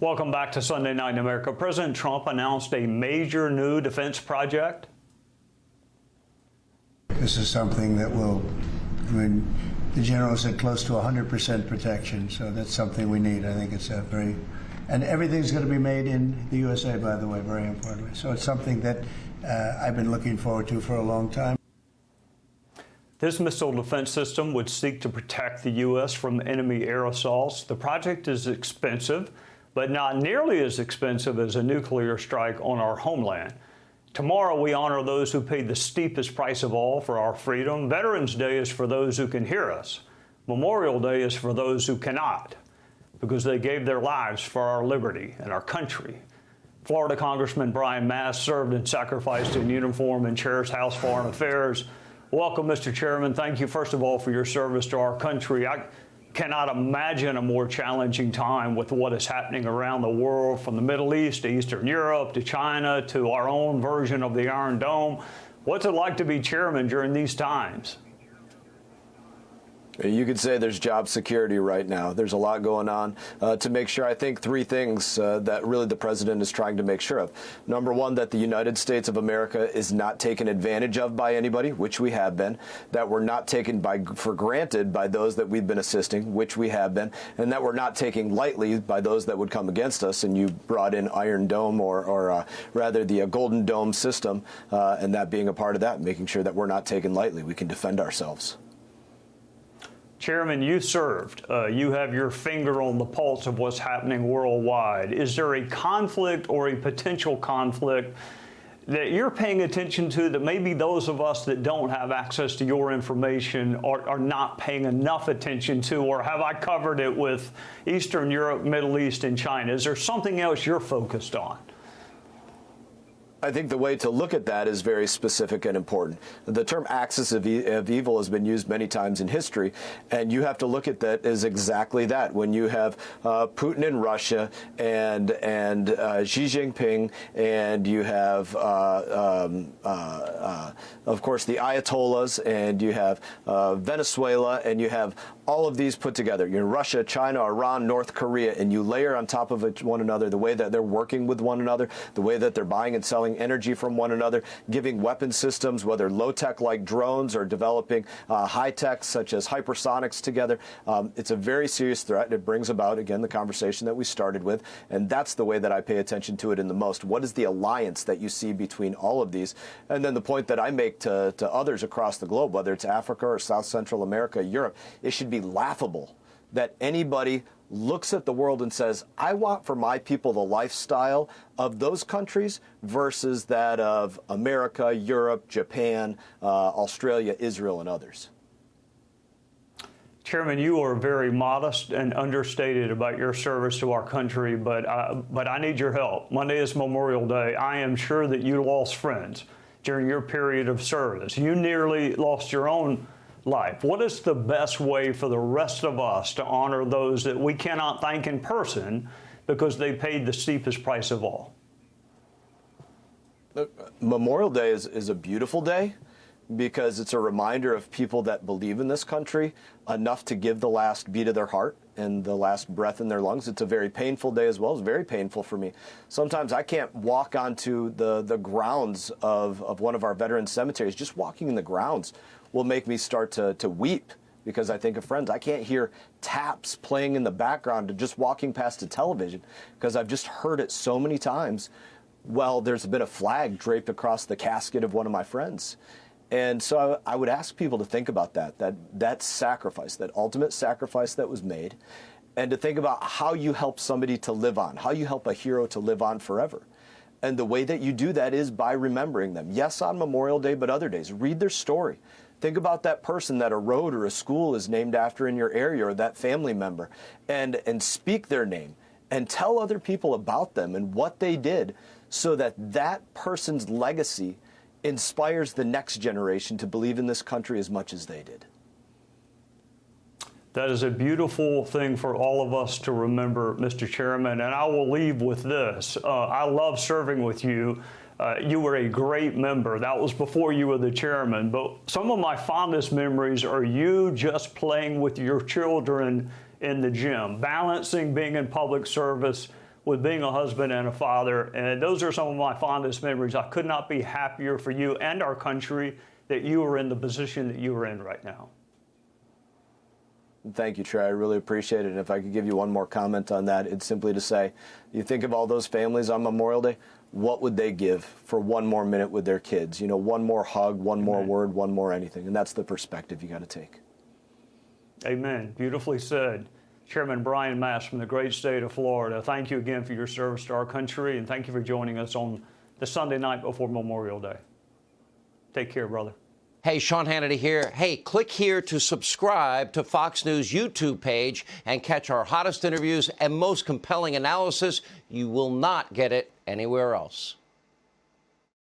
Welcome back to Sunday Night in America. President Trump announced a major new defense project. This is something that will, the general said close to 100% protection, so that's something we need. I think it's a very, and everything's going to be made in the USA, by the way, very importantly. So it's something that I've been looking forward to for a long time. This missile defense system would seek to protect the U.S. from enemy air assaults. The project is expensive, but not nearly as expensive as a nuclear strike on our homeland. Tomorrow, we honor those who paid the steepest price of all for our freedom. Veterans Day is for those who can hear us. Memorial Day is for those who cannot, because they gave their lives for our liberty and our country. Florida Congressman Brian Mast served and sacrificed in uniform and chairs House Foreign Affairs. Welcome, Mr. Chairman. Thank you, first of all, for your service to our country. I cannot imagine a more challenging time with what is happening around the world, from the Middle East to Eastern Europe to China to our own version of the Iron Dome. What's it like to be chairman during these times? You could say there's job security right now. There's a lot going on to make sure. I think three things that really the president is trying to make sure of. Number one, that the United States of America is not taken advantage of by anybody, which we have been, that we're not taken for granted by those that we've been assisting, which we have been, and that we're not taking lightly by those that would come against us. And you brought in Iron Dome or rather the Golden Dome system, and that being a part of that, making sure that we're not taken lightly. We can defend ourselves. Chairman, you served. You have your finger on the pulse of what's happening worldwide. Is there a conflict or a potential conflict that you're paying attention to that maybe those of us that don't have access to your information are not paying enough attention to? Or have I covered it with Eastern Europe, Middle East, and China? Is there something else you're focused on? I think the way to look at that is very specific and important. The term axis of evil has been used many times in history, and you have to look at that as exactly that. When you have Putin in Russia and Xi Jinping, and you have, of course, the Ayatollahs, and you have Venezuela, and you have all of these put together. You're Russia, China, Iran, North Korea, and you layer on top of one another the way that they're working with one another, the way that they're buying and selling energy from one another, giving weapon systems, whether low-tech like drones or developing high-tech such as hypersonics together. It's a very serious threat. It brings about, again, the conversation that we started with, and that's the way that I pay attention to it in the most. What is the alliance that you see between all of these? And then the point that I make to others across the globe, whether it's Africa or South Central America, Europe, it should be laughable that anybody looks at the world and says, I want for my people the lifestyle of those countries versus that of America, Europe, Japan, Australia, Israel, and others. Chairman, you are very modest and understated about your service to our country, but I need your help. Monday is Memorial Day. I am sure that you lost friends during your period of service. You nearly lost your own life. What is the best way for the rest of us to honor those that we cannot thank in person because they paid the steepest price of all? Memorial Day is a beautiful day because it's a reminder of people that believe in this country enough to give the last beat of their heart and the last breath in their lungs. It's a very painful day as well. It's very painful for me. Sometimes I can't walk onto the grounds of one of our veterans cemeteries. Just walking in the grounds will make me start to weep because I think of friends. I can't hear taps playing in the background to just walking past a television because I've just heard it so many times. Well, there's been a flag draped across the casket of one of my friends. And so I would ask people to think about that sacrifice, that ultimate sacrifice that was made, and to think about how you help somebody to live on, how you help a hero to live on forever. And the way that you do that is by remembering them. Yes, on Memorial Day, but other days. Read their story. Think about that person that a road or a school is named after in your area, or that family member, and speak their name and tell other people about them and what they did so that that person's legacy inspires the next generation to believe in this country as much as they did. That is a beautiful thing for all of us to remember, Mr. Chairman, and I will leave with this. I love serving with you. You were a great member. That was before you were the chairman, but some of my fondest memories are you just playing with your children in the gym, balancing being in public service with being a husband and a father. And those are some of my fondest memories. I could not be happier for you and our country that you are in the position that you are in right now. Thank you, Trey. I really appreciate it. And if I could give you one more comment on that, it's simply to say, you think of all those families on Memorial Day, what would they give for one more minute with their kids? You know, one more hug, one more word, one more anything. And that's the perspective you got to take. Amen. Beautifully said. Chairman Brian Mast from the great state of Florida, thank you again for your service to our country, and thank you for joining us on the Sunday night before Memorial Day. Take care, brother. Hey, Sean Hannity here. Hey, click here to subscribe to Fox News YouTube page and catch our hottest interviews and most compelling analysis. You will not get it anywhere else.